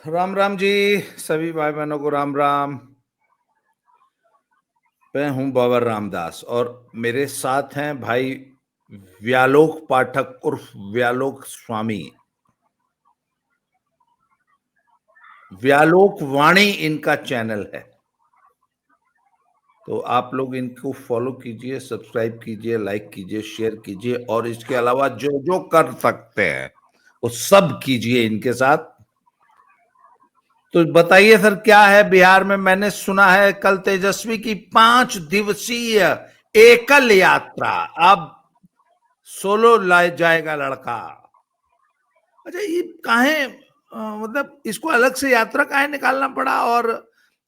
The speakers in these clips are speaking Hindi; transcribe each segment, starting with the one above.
राम राम जी। सभी भाई बहनों को राम राम। मैं हूं बाबर रामदास और मेरे साथ हैं भाई व्यालोक पाठक उर्फ व्यालोक स्वामी। व्यालोक वाणी इनका चैनल है, तो आप लोग इनको फॉलो कीजिए, सब्सक्राइब कीजिए, लाइक कीजिए, शेयर कीजिए और इसके अलावा जो जो कर सकते हैं वो सब कीजिए इनके साथ। तो बताइए सर, क्या है बिहार में? मैंने सुना है कल तेजस्वी की 5 दिवसीय एकल यात्रा, अब सोलो लाए जाएगा लड़का। अच्छा, ये काहे मतलब इसको अलग से यात्रा काहे निकालना पड़ा? और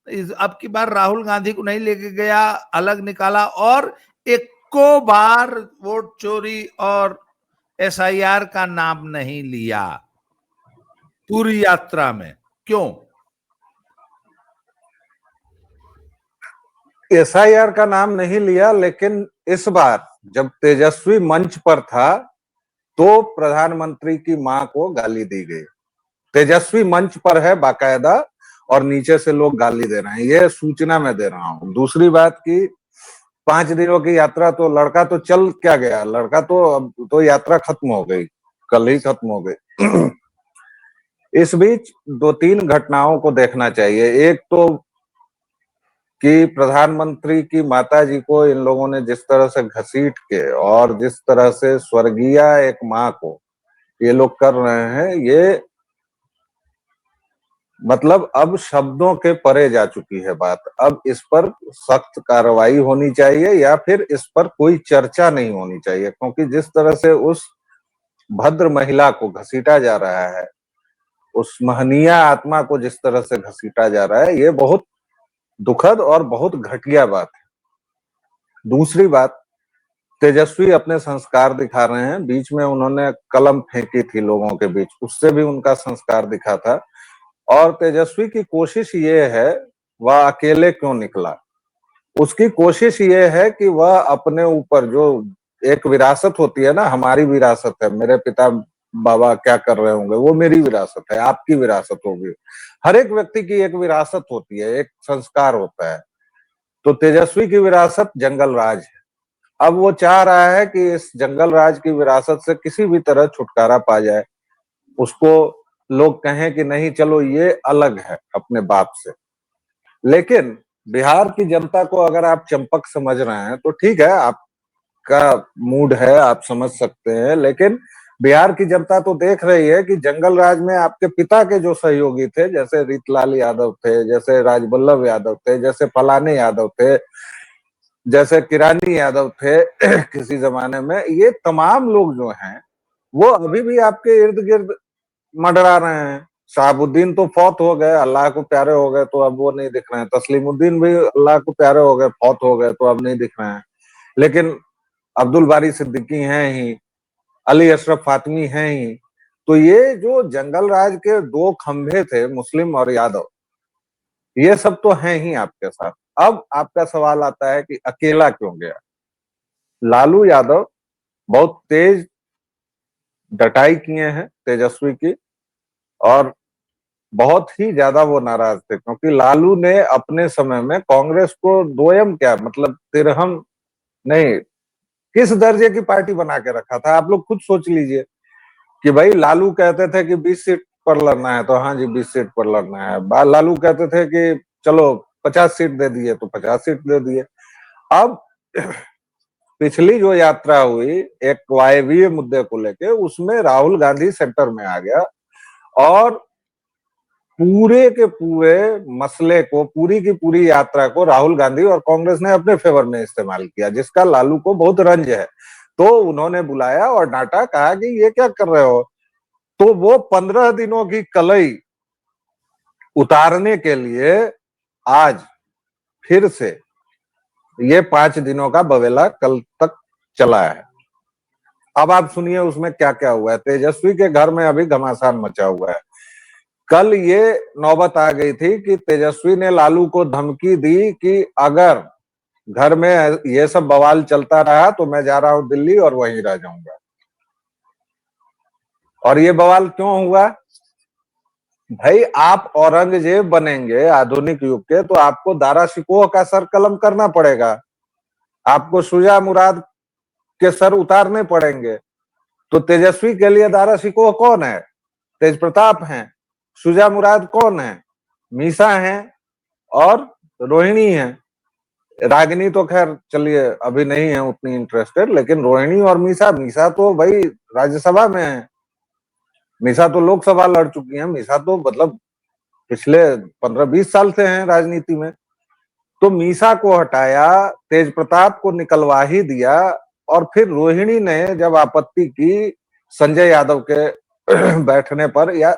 अब की बार राहुल गांधी को नहीं लेके गया, अलग निकाला और एको बार वोट चोरी और एसआईआर का नाम नहीं लिया पूरी यात्रा में, क्यों? एसआईआर का नाम नहीं लिया, लेकिन इस बार जब तेजस्वी मंच पर था तो प्रधानमंत्री की मां को गाली दी गई। तेजस्वी मंच पर है बाकायदा और नीचे से लोग गाली दे रहे हैं, ये सूचना मैं दे रहा हूं। दूसरी बात की 5 दिनों की यात्रा तो लड़का तो चल क्या गया, लड़का तो अब तो यात्रा खत्म हो गई, कल ही खत्म हो गई। इस बीच दो तीन घटनाओं को देखना चाहिए। एक तो कि प्रधानमंत्री की माताजी को इन लोगों ने जिस तरह से घसीट के और जिस तरह से स्वर्गीय एक माँ को ये लोग कर रहे हैं, ये मतलब अब शब्दों के परे जा चुकी है बात। अब इस पर सख्त कार्रवाई होनी चाहिए या फिर इस पर कोई चर्चा नहीं होनी चाहिए, क्योंकि जिस तरह से उस भद्र महिला को घसीटा जा रहा है, उस महनीय आत्मा को जिस तरह से घसीटा जा रहा है, ये बहुत दुखद और बहुत घटिया बात है। दूसरी बात, तेजस्वी अपने संस्कार दिखा रहे हैं। बीच में उन्होंने कलम फेंकी थी लोगों के बीच, उससे भी उनका संस्कार दिखा था। और तेजस्वी की कोशिश ये है, वह अकेले क्यों निकला, उसकी कोशिश ये है कि वह अपने ऊपर जो एक विरासत होती है ना, हमारी विरासत है, मेरे पिता बाबा क्या कर रहे होंगे वो मेरी विरासत है, आपकी विरासत होगी। हर एक व्यक्ति की एक विरासत होती है, एक संस्कार होता है। तो तेजस्वी की विरासत जंगल राज है। अब वो चाह रहा है कि इस जंगल राज की विरासत से किसी भी तरह छुटकारा पा जाए, उसको लोग कहें कि नहीं चलो ये अलग है अपने बाप से। लेकिन बिहार की जनता को अगर आप चंपक समझ रहे हैं तो ठीक है, आपका मूड है, आप समझ सकते हैं, लेकिन बिहार की जनता तो देख रही है कि जंगल राज में आपके पिता के जो सहयोगी थे, जैसे रीतलाल यादव थे, जैसे राजबल्लभ यादव थे, जैसे फलाने यादव थे, जैसे किरानी यादव थे किसी जमाने में, ये तमाम लोग जो हैं वो अभी भी आपके इर्द गिर्द मंडरा रहे हैं। शहाबुद्दीन तो फौत हो गए, अल्लाह को प्यारे हो गए, तो अब वो नहीं दिख रहे हैं। तस्लीमुद्दीन भी अल्लाह को प्यारे हो गए, फौत हो गए, तो अब नहीं दिख रहे हैं। लेकिन अब्दुल बारी सिद्दीकी हैं ही, अली अशरफ फातमी हैं ही। तो ये जो जंगल राज के दो खंभे थे, मुस्लिम और यादव, ये सब तो हैं ही आपके साथ। अब आपका सवाल आता है कि अकेला क्यों गया। लालू यादव बहुत तेज डटाई किए हैं तेजस्वी की, और बहुत ही ज्यादा वो नाराज थे, क्योंकि लालू ने अपने समय में कांग्रेस को दोयम क्या मतलब तिरहम नहीं, किस दर्जे की पार्टी बना के रखा था। आप लोग खुद सोच लीजिए कि भाई लालू कहते थे कि 20 सीट पर लड़ना है तो हाँ जी 20 सीट पर लड़ना है। लालू कहते थे कि चलो 50 सीट दे दिए तो 50 सीट दे दिए। अब पिछली जो यात्रा हुई एक वायवीय मुद्दे को लेके, उसमें राहुल गांधी सेंटर में आ गया और पूरे के पूरे मसले को, पूरी की पूरी यात्रा को राहुल गांधी और कांग्रेस ने अपने फेवर में इस्तेमाल किया, जिसका लालू को बहुत रंज है। तो उन्होंने बुलाया और डांटा, कहा कि ये क्या कर रहे हो। तो वो 15 दिनों की कलई उतारने के लिए आज फिर से ये 5 दिनों का बवेला कल तक चला है। अब आप सुनिए उसमें क्या क्या हुआ है। तेजस्वी के घर में अभी घमासान मचा हुआ है। कल ये नौबत आ गई थी कि तेजस्वी ने लालू को धमकी दी कि अगर घर में ये सब बवाल चलता रहा तो मैं जा रहा हूं दिल्ली और वहीं रह जाऊंगा। और ये बवाल क्यों हुआ? भाई आप औरंगजेब बनेंगे आधुनिक युग के तो आपको दारा शिकोह का सर कलम करना पड़ेगा, आपको शुजा मुराद के सर उतारने पड़ेंगे। तो तेजस्वी के लिए दारा शिकोह कौन है? तेज प्रताप हैं। शुजा मुराद कौन है? मीसा हैं और रोहिणी है। रागिनी तो खैर चलिए अभी नहीं है उतनी इंटरेस्टेड, लेकिन रोहिणी और मीसा, मीसा तो भाई राज्यसभा में है, मीसा तो लोकसभा लड़ चुकी हैं, मीसा तो मतलब पिछले 15-20 साल से हैं राजनीति में। तो मीसा को हटाया, तेज प्रताप को निकलवा ही दिया, और फिर रोहिणी ने जब आपत्ति की संजय यादव के बैठने पर, या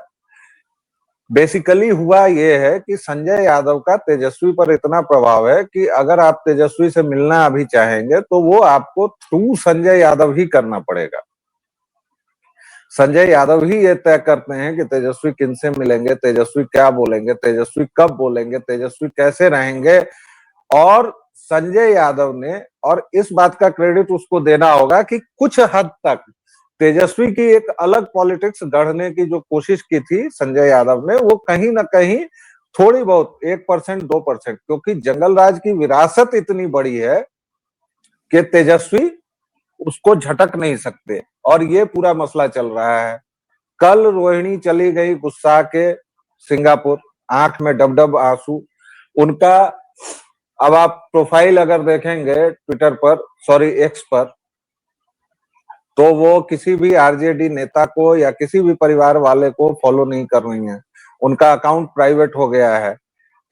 बेसिकली हुआ ये है कि संजय यादव का तेजस्वी पर इतना प्रभाव है कि अगर आप तेजस्वी से मिलना अभी चाहेंगे तो वो आपको थ्रू संजय यादव ही करना पड़ेगा। संजय यादव ही ये तय करते हैं कि तेजस्वी किनसे मिलेंगे, तेजस्वी क्या बोलेंगे, तेजस्वी कब बोलेंगे, तेजस्वी कैसे रहेंगे। और संजय यादव ने, और इस बात का क्रेडिट उसको देना होगा कि कुछ हद तक तेजस्वी की एक अलग पॉलिटिक्स गढ़ने की जो कोशिश की थी संजय यादव ने, वो कहीं ना कहीं थोड़ी बहुत 1% 2%, क्योंकि जंगल राज की विरासत इतनी बड़ी है कि तेजस्वी उसको झटक नहीं सकते, और ये पूरा मसला चल रहा है। कल रोहिणी चली गई गुस्सा के सिंगापुर, आंख में डबडब आंसू उनका। अब आप प्रोफाइल अगर देखेंगे ट्विटर पर, सॉरी एक्स पर, तो वो किसी भी आरजेडी नेता को या किसी भी परिवार वाले को फॉलो नहीं कर रही हैं, उनका अकाउंट प्राइवेट हो गया है।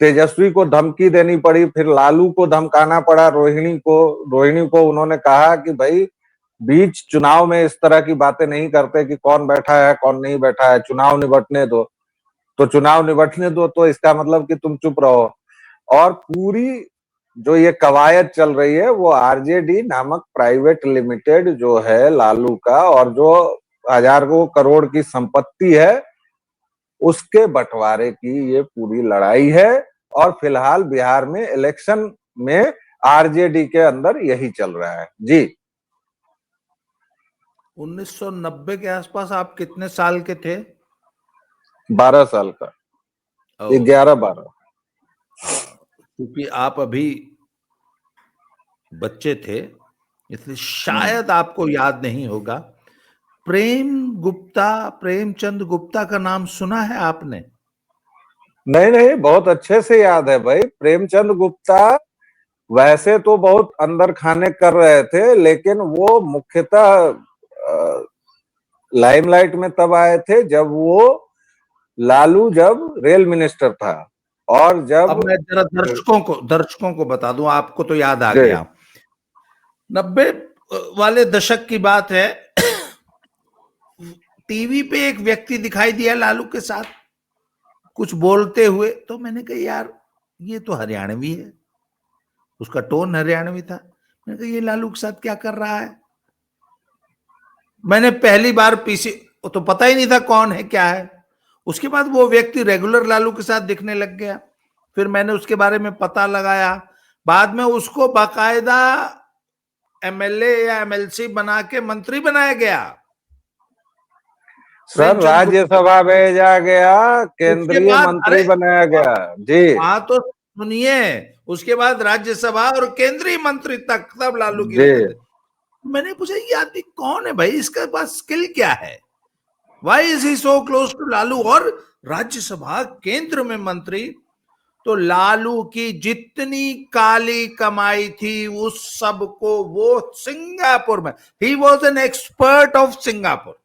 तेजस्वी को धमकी देनी पड़ी, फिर लालू को धमकाना पड़ा रोहिणी को उन्होंने कहा कि भाई बीच चुनाव में इस तरह की बातें नहीं करते कि कौन बैठा है कौन नहीं बैठा है, चुनाव निबटने दो। तो चुनाव निबटने दो तो इसका मतलब कि तुम चुप रहो। और पूरी जो ये कवायद चल रही है वो आरजेडी नामक प्राइवेट लिमिटेड जो है लालू का, और जो हजारों करोड़ की संपत्ति है उसके बंटवारे की ये पूरी लड़ाई है। और फिलहाल बिहार में इलेक्शन में आरजेडी के अंदर यही चल रहा है जी। 1990 के आसपास आप कितने साल के थे? 12 साल का, 11-12। क्योंकि आप अभी बच्चे थे इसलिए शायद आपको याद नहीं होगा। प्रेमचंद गुप्ता का नाम सुना है आपने? नहीं नहीं, बहुत अच्छे से याद है भाई। प्रेमचंद गुप्ता वैसे तो बहुत अंदर खाने कर रहे थे, लेकिन वो मुख्यतः लाइमलाइट में तब आए थे जब वो लालू जब रेल मिनिस्टर था, और जब अब मैं जरा दर्शकों को बता दूं, आपको तो याद आ जी गया। 90 वाले दशक की बात है। टीवी पे एक व्यक्ति दिखाई दिया लालू के साथ कुछ बोलते हुए, तो मैंने कहा यार ये तो हरियाणवी है, उसका टोन हरियाणवी था। मैंने कहा ये लालू के साथ क्या कर रहा है। मैंने पहली बार पीसी, तो पता ही नहीं था कौन है क्या है। उसके बाद वो व्यक्ति रेगुलर लालू के साथ दिखने लग गया। फिर मैंने उसके बारे में पता लगाया, बाद में उसको बाकायदा एमएलए या एमएलसी बना के मंत्री बनाया गया। सर, राज्यसभा भेजा गया, उसके केंद्रीय बाद मंत्री बनाया गया जी। वहां तो सुनिए, उसके बाद राज्यसभा और केंद्रीय मंत्री तक तब लालू की जी वजह से। मैंने पूछा ये आदमी कौन है भाई, इसके पास स्किल क्या है, why is he so close to Lalu. और राज्यसभा केंद्र में मंत्री, तो लालू की जितनी काली कमाई थी उस सब को वो सिंगापुर में, he was an expert of Singapore.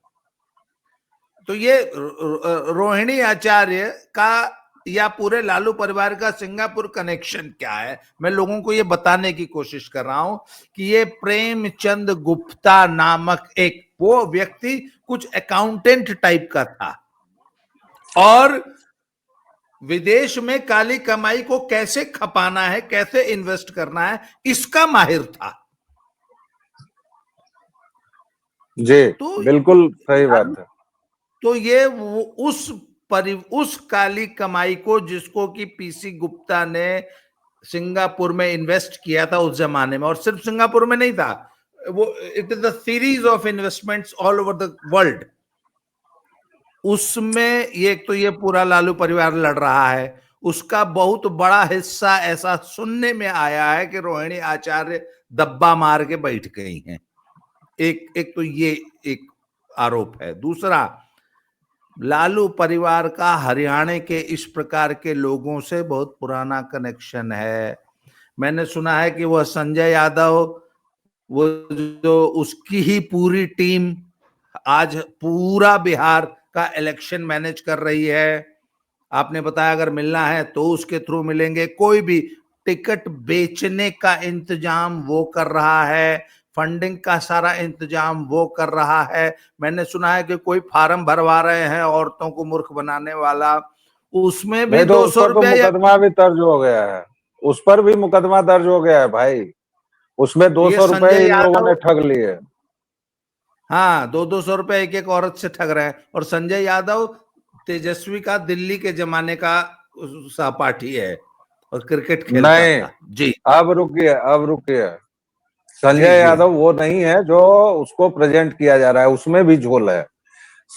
तो ये रोहिणी आचार्य का या पूरे लालू परिवार का सिंगापुर कनेक्शन क्या है, मैं लोगों को ये बताने की कोशिश कर रहा हूं कि ये प्रेमचंद गुप्ता नामक एक वो व्यक्ति कुछ अकाउंटेंट टाइप का था, और विदेश में काली कमाई को कैसे खपाना है, कैसे इन्वेस्ट करना है, इसका माहिर था। जी तो बिल्कुल सही बात है। तो ये उस काली कमाई को, जिसको कि पीसी गुप्ता ने सिंगापुर में इन्वेस्ट किया था उस जमाने में, और सिर्फ सिंगापुर में नहीं था वो, it is the series of investments all over the world. उसमें ये तो ये पूरा लालू परिवार लड़ रहा है, उसका बहुत बड़ा हिस्सा ऐसा सुनने में आया है कि रोहिणी आचार्य दब्बा मार के बैठ गई हैं। एक एक तो ये एक आरोप है। दूसरा, लालू परिवार का हरियाणा के इस प्रकार के लोगों से बहुत पुराना कनेक्शन है। मैंने सुना है कि वह संजय यादव, वो जो उसकी ही पूरी टीम आज पूरा बिहार का इलेक्शन मैनेज कर रही है। आपने बताया अगर मिलना है तो उसके थ्रू मिलेंगे। कोई भी टिकट बेचने का इंतजाम वो कर रहा है, फंडिंग का सारा इंतजाम वो कर रहा है। मैंने सुना है कि कोई फार्म भरवा रहे हैं औरतों को मूर्ख बनाने वाला, उसमें भी नहीं तो उस 200 पर तो रुपया या मुकदमा भी दर्ज हो गया है, उस पर भी मुकदमा दर्ज हो गया है भाई, उसमें ये 200 रुपए संजय इन लोगों यादव, ने ठग लिए। हाँ, 200 रुपए एक एक औरत से ठग रहे हैं। और संजय यादव तेजस्वी का दिल्ली के जमाने का सहपाठी है और क्रिकेट खेलता नहीं, था जी। अब रुकिए, जी संजय जी। यादव वो नहीं है जो उसको प्रेजेंट किया जा रहा है, उसमें भी झोल है।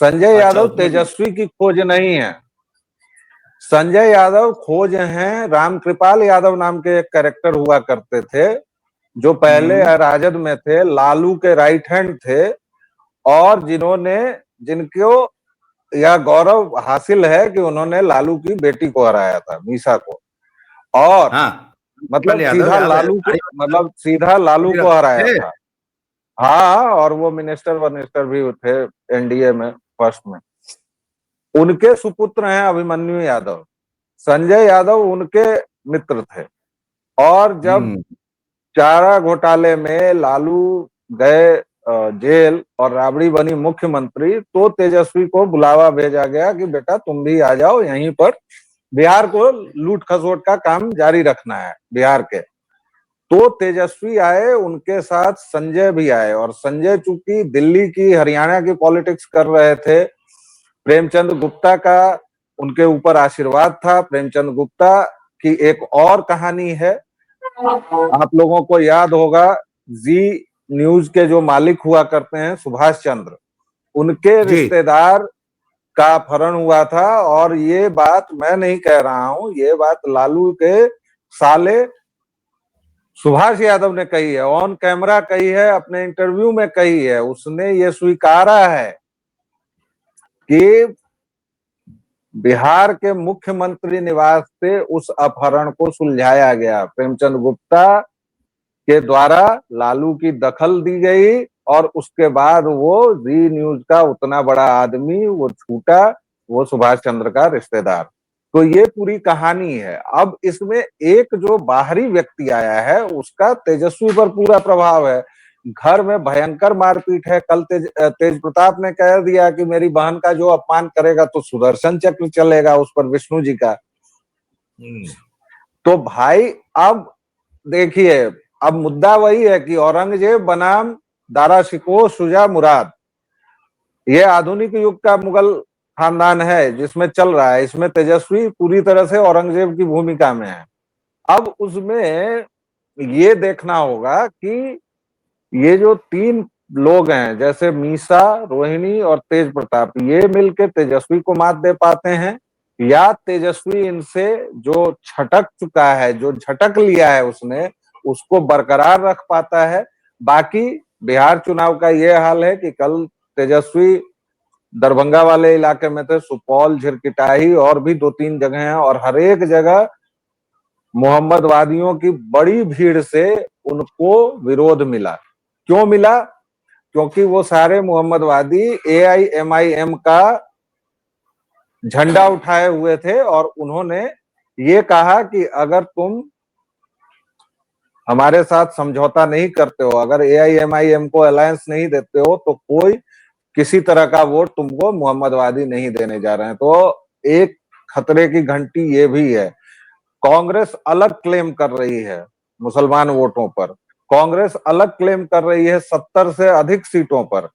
संजय अच्छा, यादव उसमें भी। तेजस्वी की खोज नहीं है, संजय यादव खोज हैं रामकृपाल यादव नाम के एक कैरेक्टर हुआ करते थे, जो पहले हम्म। राजद में थे, लालू के राइट हैंड थे, और जिनको यह गौरव हासिल है कि उन्होंने लालू की बेटी को हराया था, मीसा को, और हाँ, पल मतलब यादव याद है, सीधा लालू बड़ी को हराया थे। था। हाँ, और वो मिनिस्टर भी थे एनडीए में फर्स्ट में। उनके सुपुत्र हैं अभिमन्यु यादव, संजय यादव उनके मित्र थे। और जब हम्म। चारा घोटाले में लालू गए जेल और राबड़ी बनी मुख्यमंत्री, तो तेजस्वी को बुलावा भेजा गया कि बेटा तुम भी आ जाओ, यहीं पर बिहार को लूट खसोट का काम जारी रखना है बिहार के। तो तेजस्वी आए, उनके साथ संजय भी आए, और संजय चूंकि दिल्ली की हरियाणा की पॉलिटिक्स कर रहे थे, प्रेमचंद गुप्ता का उनके ऊपर आशीर्वाद था। प्रेमचंद गुप्ता की एक और कहानी है, आप लोगों को याद होगा, जी न्यूज के जो मालिक हुआ करते हैं सुभाष चंद्र, उनके जी। रिश्तेदार का अपहरण हुआ था। और ये बात मैं नहीं कह रहा हूं, ये बात लालू के साले सुभाष यादव ने कही है, ऑन कैमरा कही है, अपने इंटरव्यू में कही है। उसने ये स्वीकारा है कि बिहार के मुख्यमंत्री निवास से उस अपहरण को सुलझाया गया, प्रेमचंद गुप्ता के द्वारा लालू की दखल दी गई, और उसके बाद वो जी न्यूज का उतना बड़ा आदमी वो छूटा, वो सुभाष चंद्र का रिश्तेदार। तो ये पूरी कहानी है। अब इसमें एक जो बाहरी व्यक्ति आया है उसका तेजस्वी पर पूरा प्रभाव है। घर में भयंकर मारपीट है। कल तेज प्रताप ने कह दिया कि मेरी बहन का जो अपमान करेगा तो सुदर्शन चक्र चलेगा उस पर, विष्णु जी का। तो भाई अब देखिए, अब मुद्दा वही है कि औरंगजेब बनाम दारा शिकोह शुजा मुराद, ये आधुनिक युग का मुगल खानदान है जिसमें चल रहा है। इसमें तेजस्वी पूरी तरह से औरंगजेब की भूमिका में है। अब उसमें ये देखना होगा कि ये जो तीन लोग हैं, जैसे मीसा, रोहिणी और तेज प्रताप, ये मिलके तेजस्वी को मात दे पाते हैं, या तेजस्वी इनसे जो छटक चुका है, जो झटक लिया है उसने, उसको बरकरार रख पाता है। बाकी बिहार चुनाव का ये हाल है कि कल तेजस्वी दरभंगा वाले इलाके में थे, सुपौल, झिरकिटाही और भी 2-3 जगह हैं, और हर एक जगह मोहम्मदवादियों की बड़ी भीड़ से उनको विरोध मिला। क्यों मिला? क्योंकि वो सारे मोहम्मदवादी एआईएमआईएम का झंडा उठाए हुए थे, और उन्होंने ये कहा कि अगर तुम हमारे साथ समझौता नहीं करते हो, अगर एआईएमआईएम को अलायंस नहीं देते हो, तो कोई किसी तरह का वोट तुमको मोहम्मदवादी नहीं देने जा रहे हैं। तो एक खतरे की घंटी ये भी है। कांग्रेस अलग क्लेम कर रही है मुसलमान वोटों पर, कांग्रेस अलग क्लेम कर रही है 70 से अधिक सीटों पर।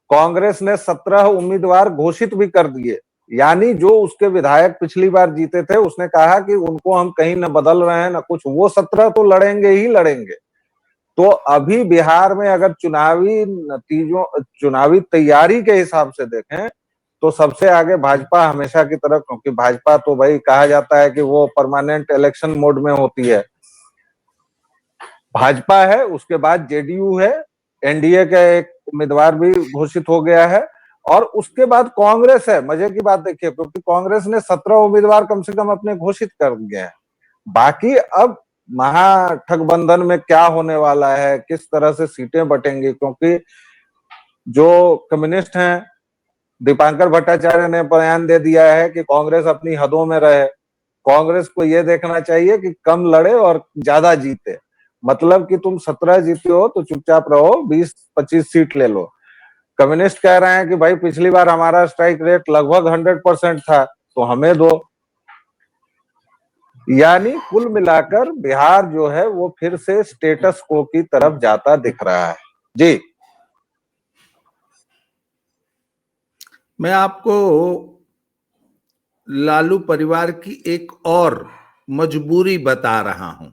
कांग्रेस ने 17 उम्मीदवार घोषित भी कर दिए, यानी जो उसके विधायक पिछली बार जीते थे उसने कहा कि उनको हम कहीं न बदल रहे हैं न कुछ, वो 17 तो लड़ेंगे ही लड़ेंगे। तो अभी बिहार में अगर चुनावी तैयारी के हिसाब से देखें तो सबसे आगे भाजपा हमेशा की तरह, क्योंकि भाजपा तो भाई कहा जाता है कि वो परमानेंट इलेक्शन मोड में होती है। भाजपा है, उसके बाद जेडीयू है, एनडीए का एक उम्मीदवार भी घोषित हो गया है, और उसके बाद कांग्रेस है। मजे की बात देखिए, क्योंकि कांग्रेस ने 17 उम्मीदवार कम से कम अपने घोषित कर दिए हैं। बाकी अब महागठबंधन में क्या होने वाला है, किस तरह से सीटें बटेंगी, क्योंकि जो कम्युनिस्ट हैं, दीपांकर भट्टाचार्य ने बयान दे दिया है कि कांग्रेस अपनी हदों में रहे। कांग्रेस को यह देखना चाहिए कि कम लड़े और ज्यादा जीते। मतलब कि तुम 17 जीते हो तो चुपचाप रहो, 20-25 सीट ले लो। कम्युनिस्ट कह रहे हैं कि भाई पिछली बार हमारा स्ट्राइक रेट लगभग 100% था, तो हमें दो। यानी कुल मिलाकर बिहार जो है वो फिर से स्टेटस को की तरफ जाता दिख रहा है। जी, मैं आपको लालू परिवार की एक और मजबूरी बता रहा हूं।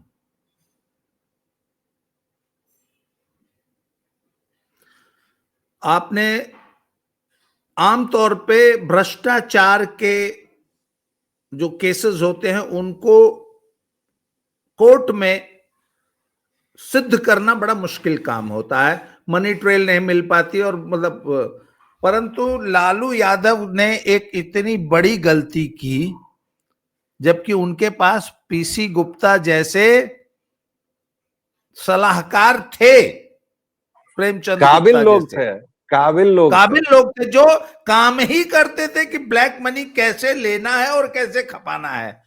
आपने आमतौर पे भ्रष्टाचार के जो केसेस होते हैं उनको कोर्ट में सिद्ध करना बड़ा मुश्किल काम होता है, मनी ट्रेल नहीं मिल पाती, और मतलब परंतु लालू यादव ने एक इतनी बड़ी गलती की, जबकि उनके पास पीसी गुप्ता जैसे सलाहकार थे, प्रेमचंद काबिल गुप्ता लोग जैसे थे, काबिल लोग थे। काबिल लोग थे, जो काम ही करते थे कि ब्लैक मनी कैसे लेना है और कैसे खपाना है।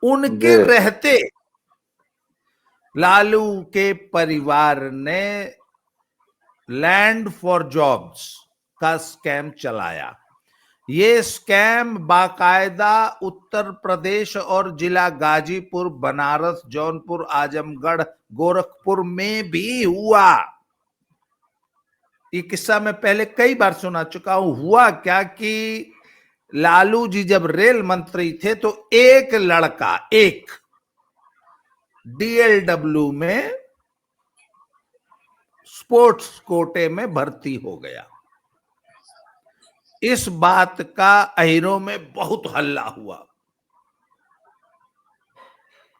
उनके जी, रहते लालू के परिवार ने लैंड फॉर जॉब्स का स्कैम चलाया। ये स्कैम बाकायदा उत्तर प्रदेश और जिला गाजीपुर, बनारस, जौनपुर, आजमगढ़, गोरखपुर में भी हुआ। ये किस्सा मैं पहले कई बार सुना चुका हूं। हुआ क्या कि लालू जी जब रेल मंत्री थे तो एक लड़का एक डीएलडब्ल्यू में स्पोर्ट्स कोटे में भर्ती हो गया। इस बात का अहिरों में बहुत हल्ला हुआ,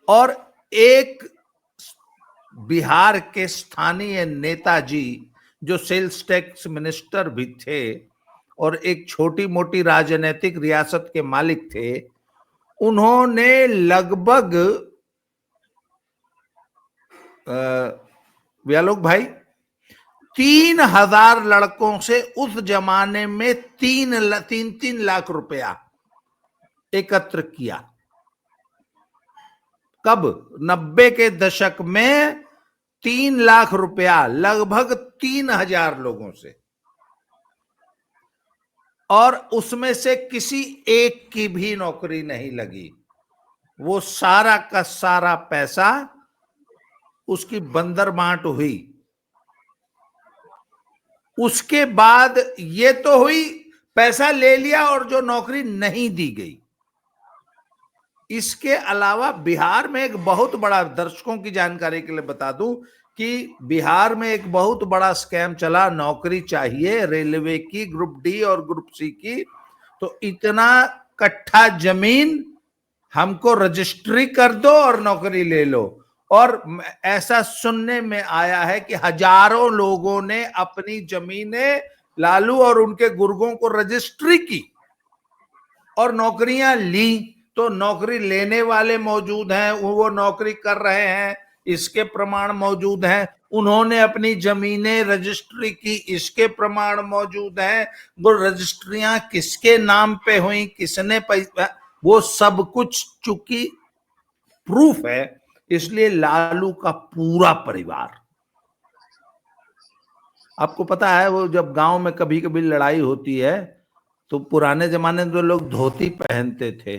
और एक बिहार के स्थानीय नेताजी जो सेल्स टैक्स मिनिस्टर भी थे और एक छोटी मोटी राजनीतिक रियासत के मालिक थे, उन्होंने लगभग व्यालोक भाई 3,000 लड़कों से उस जमाने में 3 लाख रुपया एकत्र किया। कब? 90 के दशक में 3 लाख रुपया लगभग 3,000 लोगों से, और उसमें से किसी एक की भी नौकरी नहीं लगी। वो सारा का सारा पैसा उसकी बंदर बांट हुई। उसके बाद ये तो हुई, पैसा ले लिया और जो नौकरी नहीं दी गई। इसके अलावा बिहार में एक बहुत बड़ा, दर्शकों की जानकारी के लिए बता दूं कि बिहार में एक बहुत बड़ा स्कैम चला। नौकरी चाहिए रेलवे की, ग्रुप डी और ग्रुप सी की, तो इतना कट्ठा जमीन हमको रजिस्ट्री कर दो और नौकरी ले लो। और ऐसा सुनने में आया है कि हजारों लोगों ने अपनी जमीनें लालू और उनके गुर्गों को रजिस्ट्री की और नौकरियां ली। तो नौकरी लेने वाले मौजूद हैं, वो नौकरी कर रहे हैं, इसके प्रमाण मौजूद हैं। उन्होंने अपनी जमीनें रजिस्ट्री की, इसके प्रमाण मौजूद हैं। वो रजिस्ट्रियां किसके नाम पे हुई, किसने पैसा, वो सब कुछ चूंकि प्रूफ है, इसलिए लालू का पूरा परिवार, आपको पता है, वो जब गांव में कभी कभी लड़ाई होती है तो पुराने जमाने में जो लोग धोती पहनते थे,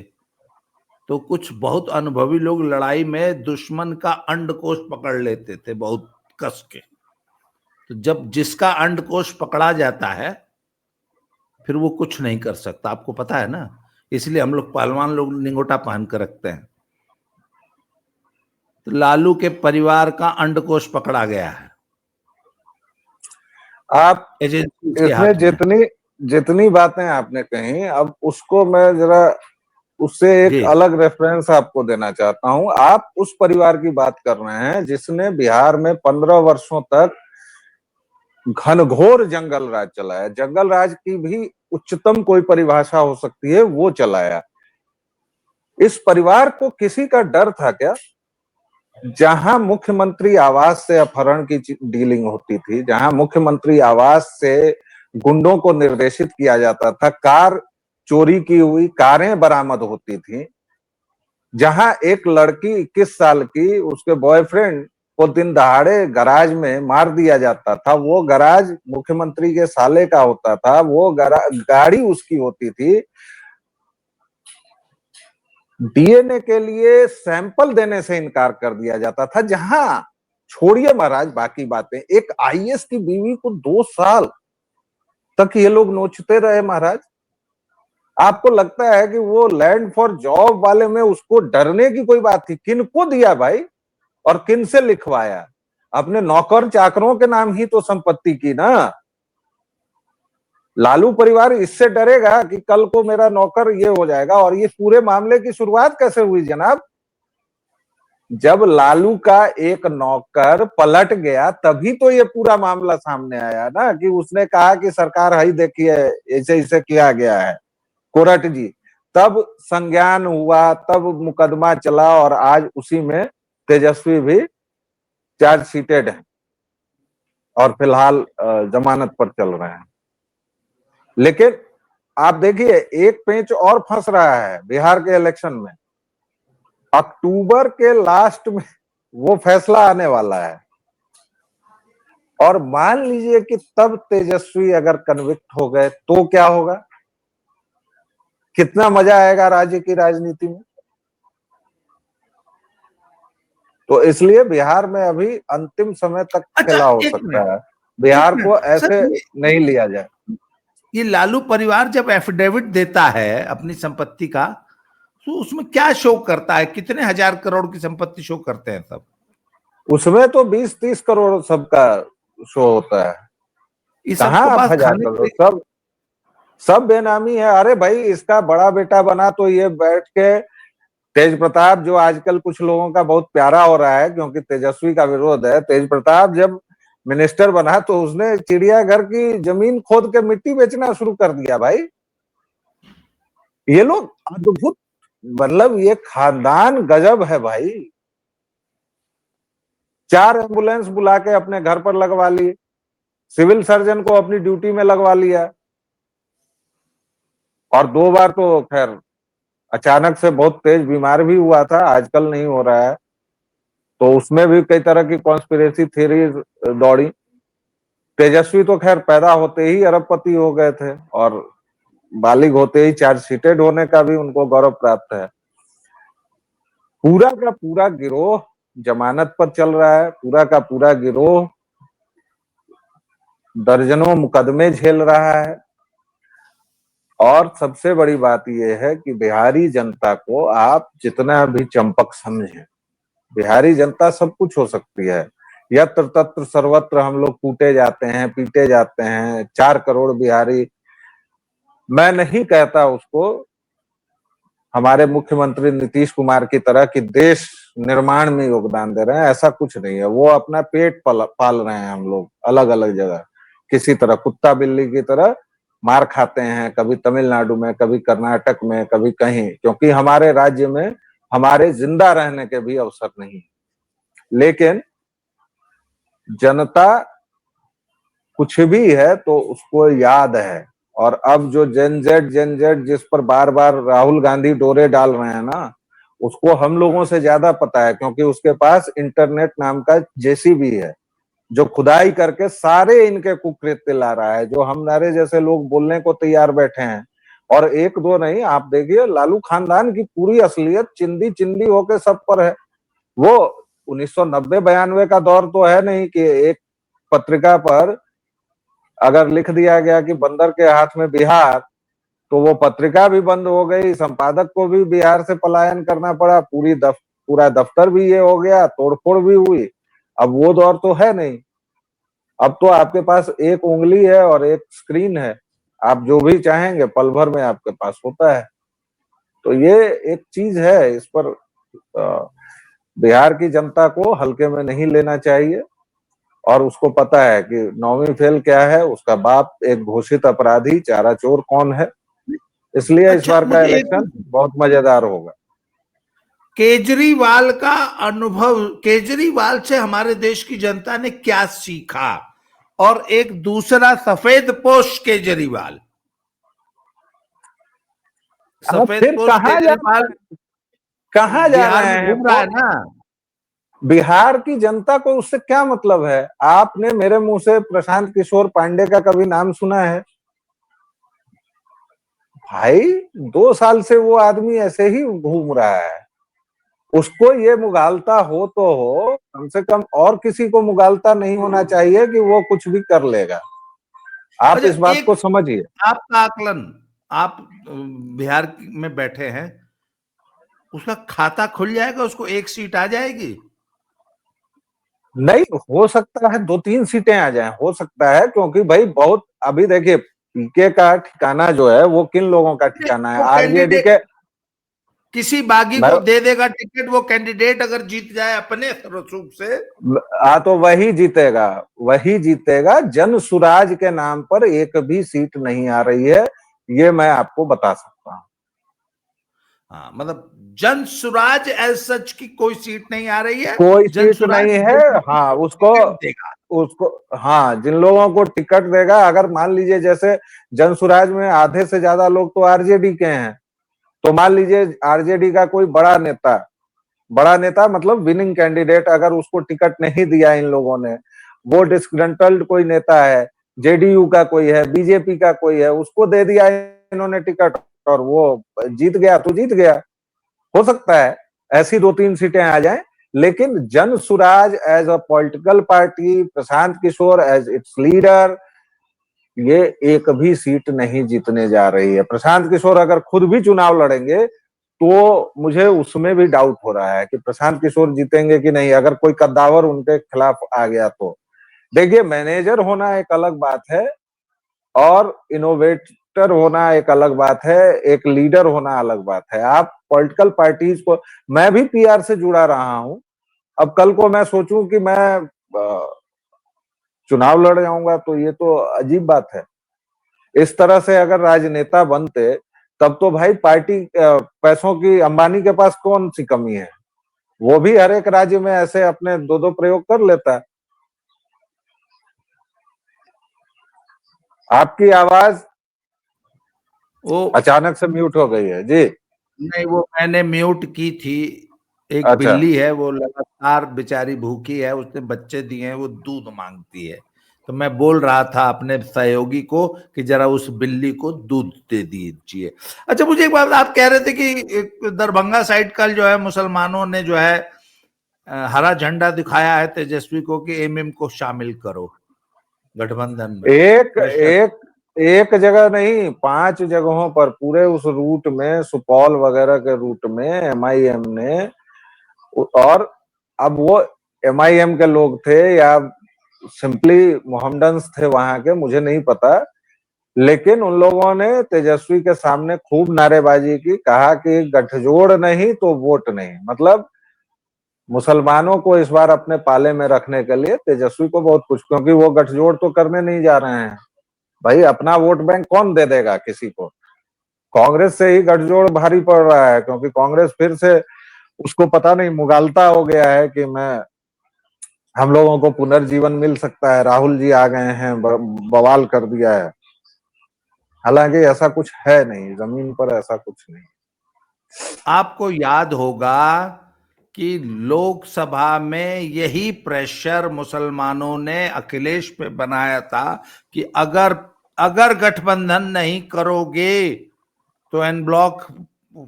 तो कुछ बहुत अनुभवी लोग लड़ाई में दुश्मन का अंडकोश पकड़ लेते थे बहुत कस के। तो जब जिसका अंडकोश पकड़ा जाता है फिर वो कुछ नहीं कर सकता, आपको पता है ना। इसलिए हम लोग पहलवान लोग निंगोटा पहन कर रखते हैं। तो लालू के परिवार का अंडकोश पकड़ा गया है आप एजेंसी के इसमें हाथ में। जितनी बातें आपने कही, अब उसको मैं जरा उससे एक जी अलग रेफरेंस आपको देना चाहता हूं। आप उस परिवार की बात कर रहे हैं जिसने बिहार में 15 वर्षों तक घनघोर जंगल राज चलाया। जंगल राज की भी उच्चतम कोई परिभाषा हो सकती है, वो चलाया। इस परिवार को किसी का डर था क्या? जहां मुख्यमंत्री आवास से अपहरण की डीलिंग होती थी, जहां मुख्यमंत्री आवास से गुंडों को निर्देशित किया जाता था, कार चोरी की हुई कारें बरामद होती थी, जहां एक लड़की 21 साल की, उसके बॉयफ्रेंड को दिन दहाड़े गराज में मार दिया जाता था, वो गराज मुख्यमंत्री के साले का होता था, वो गाड़ी उसकी होती थी, डीएनए के लिए सैंपल देने से इनकार कर दिया जाता था। जहां, छोड़िए महाराज बाकी बातें, एक आईएएस की बीवी को 2 साल तक ये लोग नोचते रहे महाराज। आपको लगता है कि वो लैंड फॉर जॉब वाले में उसको डरने की कोई बात थी? किनको दिया भाई, और किन से लिखवाया? अपने नौकर चाकरों के नाम ही तो संपत्ति की ना। लालू परिवार इससे डरेगा कि कल को मेरा नौकर ये हो जाएगा। और ये पूरे मामले की शुरुआत कैसे हुई जनाब? जब लालू का एक नौकर पलट गया तभी तो ये पूरा मामला सामने आया ना, कि उसने कहा कि सरकार हाई देखिए ऐसे ऐसे किया गया है कोर्ट जी। तब संज्ञान हुआ, तब मुकदमा चला, और आज उसी में तेजस्वी भी चार्जशीटेड है और फिलहाल जमानत पर चल रहे हैं। लेकिन आप देखिए, एक पेंच और फंस रहा है बिहार के इलेक्शन में। अक्टूबर के लास्ट में वो फैसला आने वाला है, और मान लीजिए कि तब तेजस्वी अगर कन्विक्ट हो गए तो क्या होगा? कितना मजा आएगा राज्य की राजनीति में। तो इसलिए बिहार में अभी अंतिम समय तक अच्छा, खेला हो एक सकता मिनट, है। बिहार एक को मिनट ऐसे सर, नहीं लिया जाए। ये लालू परिवार जब एफिडेविट देता है अपनी संपत्ति का, तो उसमें क्या शो करता है? कितने हजार करोड़ की संपत्ति शो करते हैं सब? उसमें तो 20-30 करोड़ सबका शो होता है। ये कहाँ सबको आप पास 1000 खाने के करोड़? लिए। सब सब बेनामी है। अरे भाई, इसका बड़ा बेटा बना तो ये बैठ के, तेज प्रताप जो आजकल कुछ लोगों का बहुत प्यारा हो रहा है क्योंकि तेजस्वी का विरोध है, तेज प्रताप जब मिनिस्टर बना तो उसने चिड़ियाघर की जमीन खोद के मिट्टी बेचना शुरू कर दिया भाई। ये लोग अद्भुत, मतलब ये खानदान गजब है भाई। 4 एम्बुलेंस बुला के अपने घर पर लगवा ली, सिविल सर्जन को अपनी ड्यूटी में लगवा लिया, और 2 बार तो खैर अचानक से बहुत तेज बीमार भी हुआ था, आजकल नहीं हो रहा है। तो उसमें भी कई तरह की कॉन्स्पिरेसी थ्योरी दौड़ी। तेजस्वी तो खैर पैदा होते ही अरबपति हो गए थे, और बालिग होते ही चार्जशीटेड होने का भी उनको गौरव प्राप्त है। पूरा का पूरा गिरोह जमानत पर चल रहा है, पूरा का पूरा गिरोह दर्जनों मुकदमे झेल रहा है। और सबसे बड़ी बात यह है कि बिहारी जनता को आप जितना भी चंपक समझें, बिहारी जनता सब कुछ हो सकती है। यत्र तत्र सर्वत्र हम लोग कूटे जाते हैं, पीटे जाते हैं। 4 करोड़ बिहारी, मैं नहीं कहता उसको हमारे मुख्यमंत्री नीतीश कुमार की तरह कि देश निर्माण में योगदान दे रहे हैं, ऐसा कुछ नहीं है। वो अपना पेट पाल रहे हैं, हम लोग अलग अलग जगह किसी तरह कुत्ता बिल्ली की तरह मार खाते हैं, कभी तमिलनाडु में, कभी कर्नाटक में, कभी कहीं, क्योंकि हमारे राज्य में हमारे जिंदा रहने के भी अवसर नहीं। लेकिन जनता कुछ भी है तो उसको याद है। और अब जो जेन जेड जिस पर बार बार राहुल गांधी डोरे डाल रहे हैं ना, उसको हम लोगों से ज्यादा पता है, क्योंकि उसके पास इंटरनेट नाम का जेसीबी है जो खुदाई करके सारे इनके कुकृत्य ला रहा है, जो हमारे जैसे लोग बोलने को तैयार बैठे हैं। और एक दो नहीं, आप देखिए लालू खानदान की पूरी असलियत चिंदी चिंदी होके सब पर है। वो 1990-92 का दौर तो है नहीं कि एक पत्रिका पर अगर लिख दिया गया कि बंदर के हाथ में बिहार, तो वो पत्रिका भी बंद हो गई, संपादक को भी बिहार से पलायन करना पड़ा, पूरा दफ्तर भी ये हो गया, तोड़फोड़ भी हुई। अब वो दौर तो है नहीं। अब तो आपके पास एक उंगली है और एक स्क्रीन है। आप जो भी चाहेंगे पल भर में आपके पास होता है। तो ये एक चीज है, इस पर बिहार की जनता को हल्के में नहीं लेना चाहिए। और उसको पता है कि 9वीं फेल क्या है, उसका बाप एक घोषित अपराधी चारा चोर कौन है। इसलिए इस अच्छा, बार का मुझे एक इलेक्शन बहुत मजेदार होगा। केजरीवाल का अनुभव, केजरीवाल से हमारे देश की जनता ने क्या सीखा, और एक दूसरा सफेद पोश केजरीवाल, आप सफेद फिर पोश कहाँ जा रहे केजरीवाल हैं, कहाँ जा बिहार रहे में हैं घूम रहा है ना। बिहार की जनता को उससे क्या मतलब है? आपने मेरे मुंह से प्रशांत किशोर पांडे का कभी नाम सुना है? भाई 2 साल से वो आदमी ऐसे ही घूम रहा है। उसको ये मुगालता हो तो हो, कम से कम और किसी को मुगालता नहीं होना चाहिए कि वो कुछ भी कर लेगा। आप अच्छा, इस बात एक को समझिए। आपका आकलन, आप बिहार में बैठे हैं, उसका खाता खुल जाएगा, उसको एक सीट आ जाएगी? नहीं हो सकता है 2-3 सीटें आ जाएं, हो सकता है, क्योंकि भाई बहुत अभी देखिए पीके का ठिकाना जो है वो किन लोगों का ठिकाना है? वो आरजेडी कैंडिडेट के। किसी बागी मैं को दे देगा टिकट, वो कैंडिडेट अगर जीत जाए अपने रसूख से। तो वही जीतेगा, वही जीतेगा। जन सुराज के नाम पर एक भी सीट नहीं आ रही है, ये मैं आपको बता सकता हूं। हाँ, मतलब जन सुराज एज सच की कोई सीट नहीं आ रही है। कोई जन सीट सुराज नहीं है। जिन लोगों हाँ को उसको टिकट देगा। उसको हाँ, जिन लोगों को टिकट देगा, अगर मान लीजिए जैसे जनसुराज में आधे से ज्यादा लोग तो आरजेडी के हैं, तो मान लीजिए आरजेडी का कोई बड़ा नेता मतलब विनिंग कैंडिडेट, अगर उसको टिकट नहीं दिया इन लोगों ने, वो डिस्ग्रंटल्ड कोई नेता है, जेडीयू का कोई है, बीजेपी का कोई है, उसको दे दिया इन्होंने टिकट और वो जीत गया तो जीत गया। हो सकता है ऐसी 2-3 सीटें आ जाएं, लेकिन Jan Suraaj as a political party, Prashant Kishor as its leader, ये एक भी सीट नहीं जीतने जा रही है। प्रशांत किशोर अगर खुद भी चुनाव लड़ेंगे तो मुझे उसमें भी डाउट हो रहा है कि प्रशांत किशोर जीतेंगे कि नहीं, अगर कोई कद्दावर उनके खिलाफ आ गया तो। देखिए मैनेजर होना एक अलग बात है और इनोवेटर होना एक अलग बात है, एक लीडर होना अलग बात है। आप पॉलिटिकल पार्टीज को, मैं भी पीआर से जुड़ा रहा हूं, अब कल को मैं सोचूं कि मैं चुनाव लड़ जाऊंगा तो ये तो अजीब बात है। इस तरह से अगर राजनेता बनते तब तो भाई पार्टी पैसों की अंबानी के पास कौन सी कमी है? वो भी हर एक राज्य में ऐसे अपने 2-2 प्रयोग कर लेता है। आपकी आवाज वो अचानक से म्यूट हो गई है जी। नहीं, वो मैंने म्यूट की थी। एक अच्छा। बिल्ली है, वो लगातार बेचारी भूखी है, उसने बच्चे दिए हैं, वो दूध मांगती है। तो मैं बोल रहा था अपने सहयोगी को कि जरा उस बिल्ली को दूध दे दीजिए। अच्छा, मुझे एक बात, आप कह रहे थे कि दरभंगा साइड कल जो है मुसलमानों ने जो है हरा झंडा दिखाया है तेजस्वी को कि एमएम को शामिल करो गठबंधन में। एक प्रेशर। एक एक जगह नहीं, 5 जगहों पर पूरे उस रूट में, सुपौल वगैरह के रूट में एमआईएम ने, और अब वो एमआईएम के लोग थे या सिंपली मोहम्मडन्स थे वहां के, मुझे नहीं पता, लेकिन उन लोगों ने तेजस्वी के सामने खूब नारेबाजी की, कहा कि गठजोड़ नहीं तो वोट नहीं। मतलब मुसलमानों को इस बार अपने पाले में रखने के लिए तेजस्वी को बहुत कुछ, क्योंकि वो गठजोड़ तो करने नहीं जा रहे हैं। भाई अपना वोट बैंक कौन दे देगा किसी को? कांग्रेस से ही गठजोड़ भारी पड़ रहा है, क्योंकि कांग्रेस फिर से उसको पता नहीं मुगालता हो गया है कि मैं, हम लोगों को पुनर्जीवन मिल सकता है, राहुल जी आ गए हैं, बवाल कर दिया है। हालांकि ऐसा कुछ है नहीं, जमीन पर ऐसा कुछ नहीं। आपको याद होगा कि लोकसभा में यही प्रेशर मुसलमानों ने अखिलेश पे बनाया था कि अगर अगर गठबंधन नहीं करोगे तो एन ब्लॉक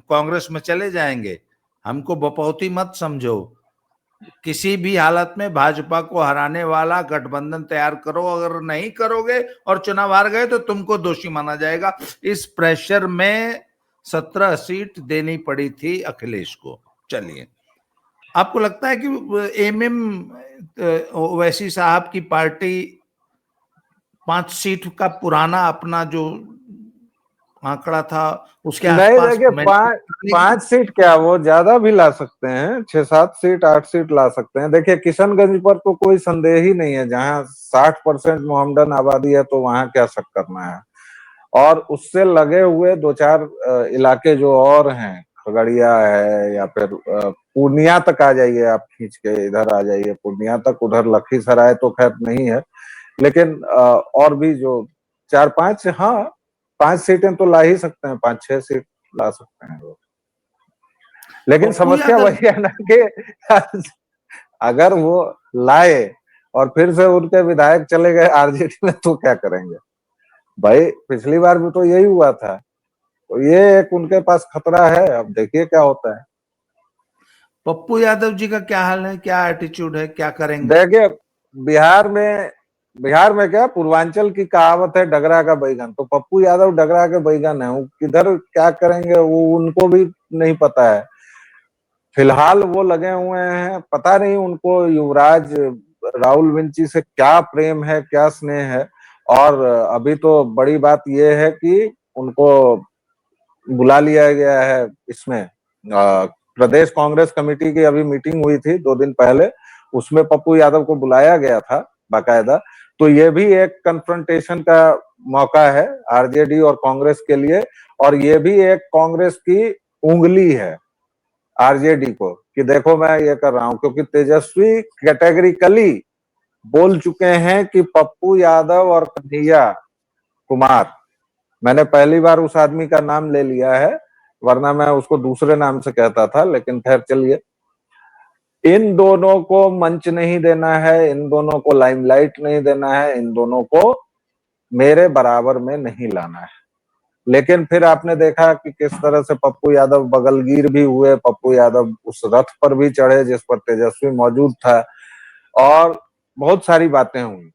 कांग्रेस में चले जाएंगे, हमको बपौती मत समझो, किसी भी हालत में भाजपा को हराने वाला गठबंधन तैयार करो, अगर नहीं करोगे और चुनाव हार गए तो तुमको दोषी माना जाएगा। इस प्रेशर में 17 सीट देनी पड़ी थी अखिलेश को। चलिए, आपको लगता है कि एमएम ओवैसी साहब की पार्टी 5 सीट का पुराना अपना जो आंकड़ा था, उसके नहीं आसपास देखिए, मैनिपुलेट कर लीजिए। 5 सीट क्या, वो ज्यादा भी ला सकते हैं, 6-7 सीट 8 सीट ला सकते हैं। देखिए किशनगंज पर तो कोई संदेह ही नहीं है, जहां 60% मोहम्मदन आबादी है, तो वहां क्या शक करना है। और उससे लगे हुए 2-4 इलाके जो और हैं, खगड़िया है या फिर पूर्णिया तक आ जाइए, आप खींच के इधर आ जाइए पूर्णिया तक, उधर लखीसराय तो खैर नहीं है, लेकिन और भी जो 4-5, हाँ 5 सीटें तो ला ही सकते हैं, 5-6 सीट ला सकते हैं वो। लेकिन पप्पू समस्या यादव, वही है ना कि अगर वो लाए और फिर से उनके विधायक चले गए आरजेडी में, तो क्या करेंगे भाई? पिछली बार भी तो यही हुआ था, तो ये एक उनके पास खतरा है। अब देखिए क्या होता है। पप्पू यादव जी का क्या हाल है, क्या एटीट्यूड है, क्या करेंगे? देखिए बिहार में बिहार में क्या, पूर्वांचल की कहावत है डगरा का बैगन, तो पप्पू यादव डगरा के बैगन है, वो किधर क्या करेंगे वो उनको भी नहीं पता है। फिलहाल वो लगे हुए हैं, पता नहीं उनको युवराज राहुल विंची से क्या प्रेम है, क्या स्नेह है। और अभी तो बड़ी बात यह है कि उनको बुला लिया गया है इसमें, प्रदेश कांग्रेस कमेटी की अभी मीटिंग हुई थी 2 दिन पहले, उसमें पप्पू यादव को बुलाया गया था बाकायदा। तो ये भी एक कन्फ्रंटेशन का मौका है आरजेडी और कांग्रेस के लिए, और ये भी एक कांग्रेस की उंगली है आरजेडी को कि देखो मैं ये कर रहा हूं, क्योंकि तेजस्वी कैटेगरिकली बोल चुके हैं कि पप्पू यादव और कन्हैया कुमार, मैंने पहली बार उस आदमी का नाम ले लिया है, वरना मैं उसको दूसरे नाम से कहता था, लेकिन खैर चलिए, इन दोनों को मंच नहीं देना है, इन दोनों को लाइमलाइट नहीं देना है, इन दोनों को मेरे बराबर में नहीं लाना है। लेकिन फिर आपने देखा कि किस तरह से पप्पू यादव बगलगीर भी हुए, पप्पू यादव उस रथ पर भी चढ़े जिस पर तेजस्वी मौजूद था, और बहुत सारी बातें हुई।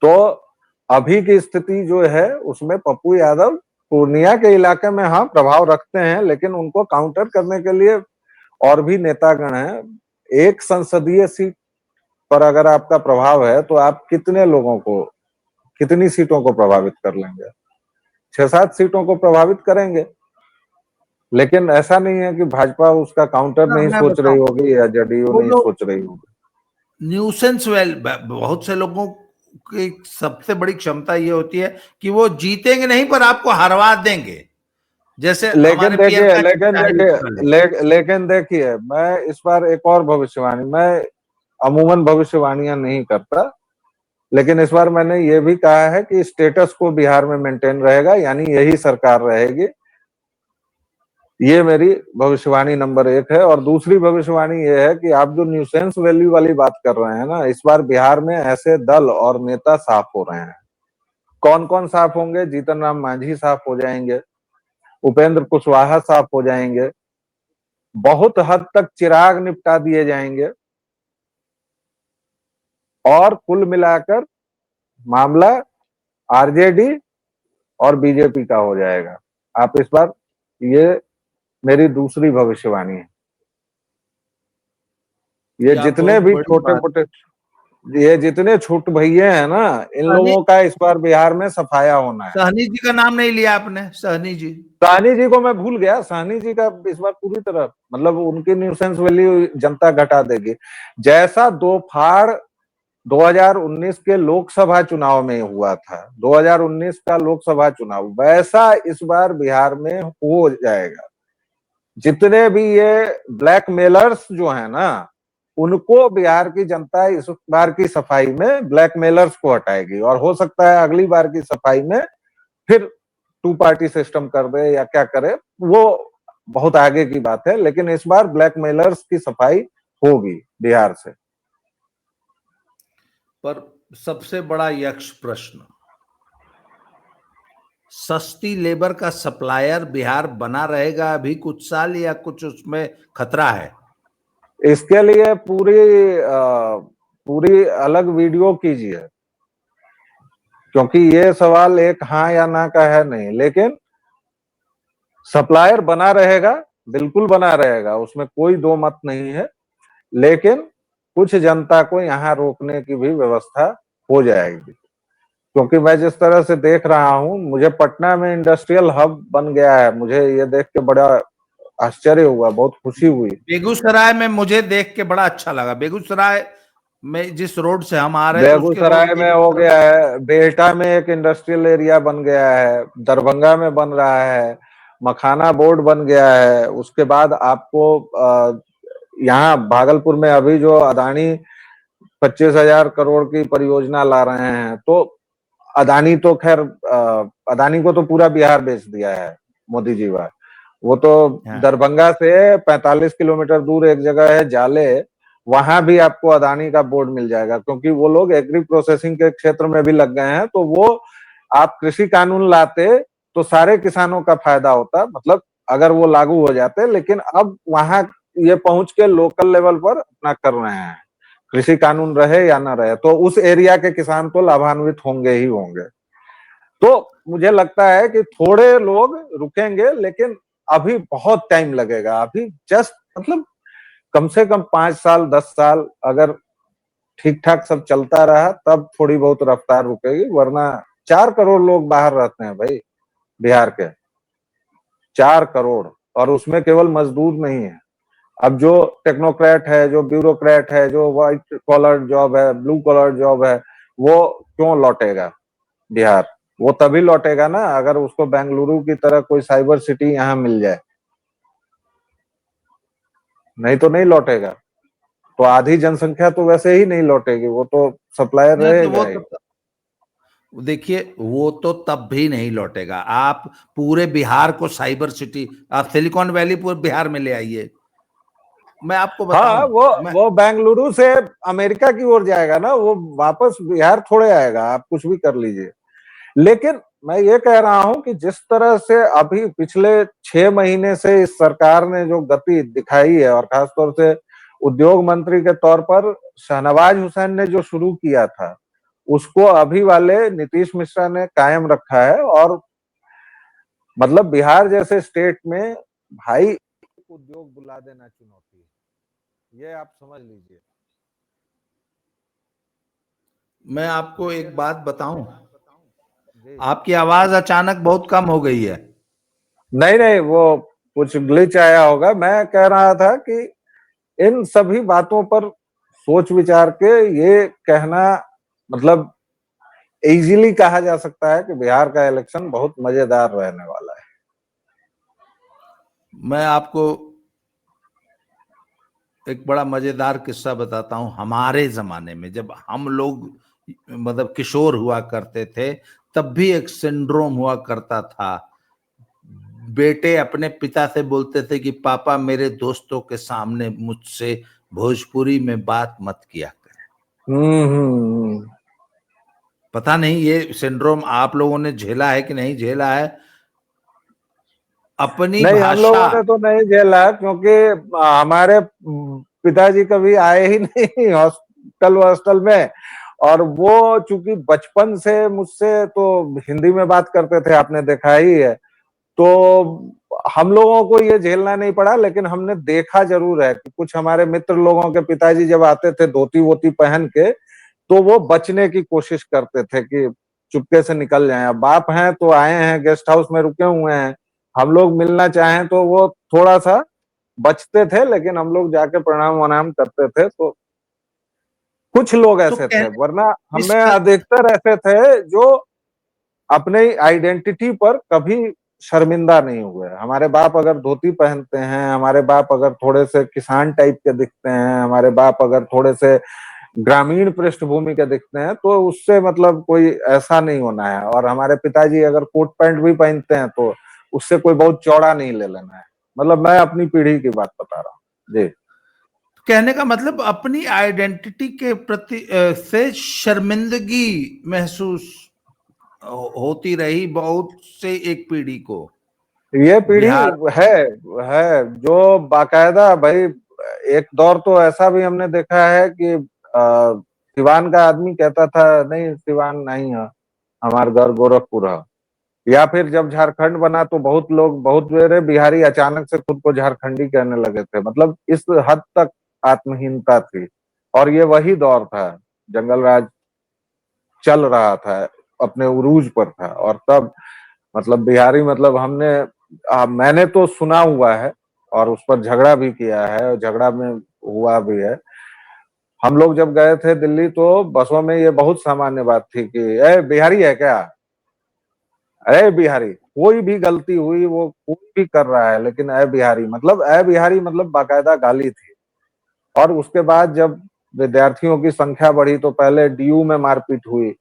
तो अभी की स्थिति जो है उसमें पप्पू यादव पूर्णिया के इलाके में हाँ प्रभाव रखते हैं, लेकिन उनको काउंटर करने के लिए और भी नेतागण हैं। एक संसदीय सीट पर अगर आपका प्रभाव है, तो आप कितने लोगों को, कितनी सीटों को प्रभावित कर लेंगे? 6-7 सीटों को प्रभावित करेंगे। लेकिन ऐसा नहीं है कि भाजपा उसका काउंटर नहीं मैं सोच रही बताऊं, होगी या जेडीयू वो नहीं लोग सोच रही होगी। न्यूसेंस वेल, बहुत से लोगों की सबसे बड़ी क्षमता ये होती है कि वो जीतेंगे नहीं पर आपको हरवा देंगे, जैसे लेकिन हमारे देखिए प्रियंका लेकिन चौटाला देखिए वाले। लेकिन देखिए, मैं इस बार एक और भविष्यवाणी, मैं अमूमन भविष्यवाणियां नहीं करता, लेकिन इस बार मैंने ये भी कहा है कि स्टेटस को बिहार में मेंटेन रहेगा, यानी यही सरकार रहेगी। ये मेरी भविष्यवाणी नंबर 1 है। और दूसरी भविष्यवाणी ये है कि आप जो न्यूसेंस वैल्यू वाली बात कर रहे हैं ना, इस बार बिहार में ऐसे दल और नेता साफ हो रहे हैं। कौन कौन साफ होंगे? जीतन राम मांझी साफ हो जाएंगे, उपेंद्र कुशवाहा साफ हो जाएंगे, बहुत हद तक चिराग निपटा दिए जाएंगे, और कुल मिलाकर मामला आरजेडी और बीजेपी का हो जाएगा। आप इस बार, ये मेरी दूसरी भविष्यवाणी है। ये क्या जितने बहुत भी बड़ी छोटे बात। मोटे, ये जितने छोट भैये हैं ना, इन सहनी लोगों का इस बार बिहार में सफाया होना है। सहनी जी का नाम नहीं लिया आपने, सहनी जी। साहनी जी को मैं भूल गया, साहनी जी का इस बार पूरी तरह, मतलब उनकी न्यूसेंस वैल्यू जनता घटा देगी। जैसा दो फाड़ 2019 के लोकसभा चुनाव में हुआ था, 2019 का लोकसभा चुनाव, वैसा इस बार बिहार में हो जाएगा। जितने भी ये ब्लैकमेलर्स जो है ना, उनको बिहार की जनता इस बार की सफाई में ब्लैकमेलर्स को हटाएगी, और हो सकता है अगली बार की सफाई में फिर 2 पार्टी सिस्टम कर दे या क्या करे, वो बहुत आगे की बात है। लेकिन इस बार ब्लैकमेलर्स की सफाई होगी बिहार से। पर सबसे बड़ा यक्ष प्रश्न, सस्ती लेबर का सप्लायर बिहार बना रहेगा अभी कुछ साल, या कुछ उसमें खतरा है? इसके लिए पूरी अलग वीडियो कीजिए, क्योंकि ये सवाल एक हाँ या ना का है नहीं, लेकिन सप्लायर बना रहेगा, बिल्कुल बना रहेगा, उसमें कोई दो मत नहीं है। लेकिन कुछ जनता को यहाँ रोकने की भी व्यवस्था हो जाएगी। क्योंकि मैं जिस तरह से देख रहा हूँ, मुझे पटना में इंडस्ट्रियल हब बन गया है, मुझे ये देख के बड़ा आश्चर्य हुआ, बहुत खुशी हुई। बेगूसराय में मुझे देख के बड़ा अच्छा लगा। बेगूसराय में जिस रोड से हम आ रहे थे उसके रोड बेगूसराय में एक हो तरफ गया है, बेहटा में एक इंडस्ट्रियल एरिया बन गया है, दरभंगा में बन रहा है, मखाना बोर्ड बन गया है। उसके बाद आपको यहाँ भागलपुर में अभी जो अदानी 25,000 करोड़ की परियोजना ला रहे हैं, तो अदानी तो खैर अदानी को तो पूरा बिहार बेच दिया है मोदी जी का। वो तो हाँ। दरभंगा से 45 किलोमीटर दूर एक जगह है जाले, वहां भी आपको अदानी का बोर्ड मिल जाएगा, क्योंकि वो लोग एग्री प्रोसेसिंग के क्षेत्र में भी लग गए हैं। तो वो आप कृषि कानून लाते तो सारे किसानों का फायदा होता, मतलब अगर वो लागू हो जाते। लेकिन अब वहां ये पहुंच के लोकल लेवल पर अपना कर रहे हैं, कृषि कानून रहे या ना रहे, तो उस एरिया के किसान तो लाभान्वित होंगे ही होंगे। तो मुझे लगता है कि थोड़े लोग रुकेंगे, लेकिन अभी बहुत टाइम लगेगा। अभी जस्ट मतलब कम से कम 5 साल 10 साल अगर ठीक ठाक सब चलता रहा, तब थोड़ी बहुत रफ्तार रुकेगी, वरना 4 करोड़ लोग बाहर रहते हैं भाई, बिहार के 4 करोड़, और उसमें केवल मजदूर नहीं है। अब जो टेक्नोक्रेट है, जो ब्यूरोक्रेट है, जो व्हाइट कॉलर जॉब है, ब्लू कॉलर जॉब है, वो क्यों लौटेगा बिहार? वो तभी लौटेगा ना अगर उसको बेंगलुरु की तरह कोई साइबर सिटी यहाँ मिल जाए, नहीं तो नहीं लौटेगा। तो आधी जनसंख्या तो वैसे ही नहीं लौटेगी, वो तो सप्लायर नहीं तो रहेगा वो ही। तो देखिए, वो तो तब भी नहीं लौटेगा। आप पूरे बिहार को साइबर सिटी, आप सिलिकॉन वैली पूरे बिहार में ले आइए। मैं आपको हाँ, बताऊं, मैं वो बेंगलुरु से अमेरिका की ओर जाएगा ना, वो वापस बिहार थोड़े आएगा, आप कुछ भी कर लीजिए। लेकिन मैं ये कह रहा हूं कि जिस तरह से अभी पिछले 6 महीने से इस सरकार ने जो गति दिखाई है, और खासतौर से उद्योग मंत्री के तौर पर शहनवाज हुसैन ने जो शुरू किया था, उसको अभी वाले नीतीश मिश्रा ने कायम रखा है। और मतलब बिहार जैसे स्टेट में भाई उद्योग बुला देना चुनौती है, ये आप समझ लीजिए। मैं आपको मुझे एक बात बताऊं, जी, आपकी आवाज अचानक बहुत कम हो गई है। नहीं नहीं, वो कुछ ग्लिच आया होगा। मैं कह रहा था कि इन सभी बातों पर सोच विचार के ये कहना, मतलब इजीली कहा जा सकता है कि बिहार का इलेक्शन बहुत मजेदार रहने वाला है। मैं आपको एक बड़ा मजेदार किस्सा बताता हूं। हमारे जमाने में जब हम लोग मतलब किशोर हुआ करते थे, तब भी एक सिंड्रोम हुआ करता था। बेटे अपने पिता से बोलते थे कि पापा मेरे दोस्तों के सामने मुझसे भोजपुरी में बात मत किया करें। हम्म। पता नहीं ये सिंड्रोम आप लोगों ने झेला है कि नहीं झेला है। अपनी नहीं, हम भाषा, लोगों ने तो नहीं झेला, क्योंकि हमारे पिताजी कभी आए ही नहीं हॉस्टल वॉस्टल में। और वो चूंकि बचपन से मुझसे तो हिंदी में बात करते थे, आपने देखा ही है, तो हम लोगों को ये झेलना नहीं पड़ा। लेकिन हमने देखा जरूर है कि कुछ हमारे मित्र लोगों के पिताजी जब आते थे धोती वोती पहन के, तो वो बचने की कोशिश करते थे कि चुपके से निकल जाएं। अब बाप हैं तो आए हैं, गेस्ट हाउस में रुके हुए हैं, हम लोग मिलना चाहें तो वो थोड़ा सा बचते थे, लेकिन हम लोग जाके प्रणाम वनाम करते थे। तो कुछ लोग तो ऐसे थे, वरना इस हमें अधिकतर ऐसे थे जो अपने आइडेंटिटी पर कभी शर्मिंदा नहीं हुए। हमारे बाप अगर धोती पहनते हैं, हमारे बाप अगर थोड़े से किसान टाइप के दिखते हैं, हमारे बाप अगर थोड़े से ग्रामीण पृष्ठभूमि के दिखते हैं, तो उससे मतलब कोई ऐसा नहीं होना है। और हमारे पिताजी अगर कोट पैंट भी पहनते हैं, तो उससे कोई बहुत चौड़ा नहीं ले लेना है। मतलब मैं अपनी पीढ़ी की बात बता रहा हूँ जी। कहने का मतलब अपनी आइडेंटिटी के प्रति से शर्मिंदगी महसूस होती रही बहुत से एक पीढ़ी को। ये पीढ़ी बिहार, है है जो बाकायदा भाई, एक दौर तो ऐसा भी हमने देखा है कि सिवान का आदमी कहता था नहीं सिवान नहीं है, हमार घर गोरखपुर है। या फिर जब झारखंड बना तो बहुत लोग, बहुत मेरे बिहारी अचानक से खुद को झारखंडी कहने लगे थे। मतलब इस हद तक आत्महीनता थी। और ये वही दौर था, जंगल राज चल रहा था। अपने उरूज पर था। और तब मतलब बिहारी मतलब मैंने तो सुना हुआ है और उस पर झगड़ा भी किया है और झगड़ा में हुआ भी है। हम लोग जब गए थे दिल्ली तो बसों में ये बहुत सामान्य बात थी कि ए बिहारी है क्या, अरे बिहारी, कोई भी गलती हुई वो कोई भी कर रहा है लेकिन ए बिहारी मतलब बाकायदा गाली थी। और उसके बाद जब विद्यार्थियों की संख्या बढ़ी तो पहले डीयू में मारपीट हुई,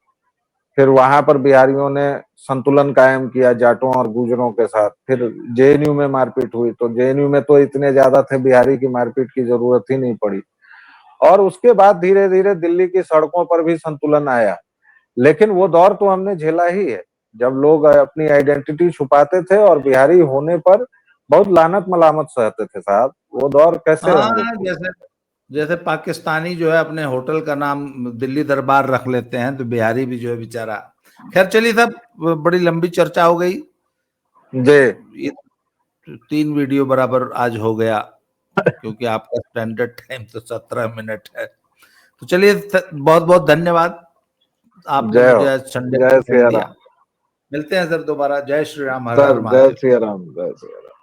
फिर वहां पर बिहारियों ने संतुलन कायम किया जाटों और गुजरों के साथ। फिर जेएनयू में मारपीट हुई तो जेएनयू में तो इतने ज्यादा थे बिहारी की मारपीट की जरूरत ही नहीं पड़ी। और उसके बाद धीरे धीरे दिल्ली की सड़कों पर भी संतुलन आया। लेकिन वो दौर तो हमने झेला ही है जब लोग अपनी आइडेंटिटी छुपाते थे और बिहारी होने पर बहुत लानत मलामत सहते थे साहब। वो दौर कैसे हम लोग हाँ, भूल जैसे जैसे पाकिस्तानी जो है अपने होटल का नाम दिल्ली दरबार रख लेते हैं, तो बिहारी भी जो है बेचारा। खैर चलिए साहब, बड़ी लंबी चर्चा हो गई। जी। ये 3 वीडियो बराबर आज हो गया, क्योंकि आपका स्टैंडर्ड टाइम तो 17 मिनट है। तो चलिए, बहुत बहुत धन्यवाद, आपने जय मुझे हो। आज संडे जय को फोन सिया दिया। राम। मिलते हैं सर दोबारा। जय श्री राम, हर सर हर जय महादेव। सिया राम, जय सिया राम।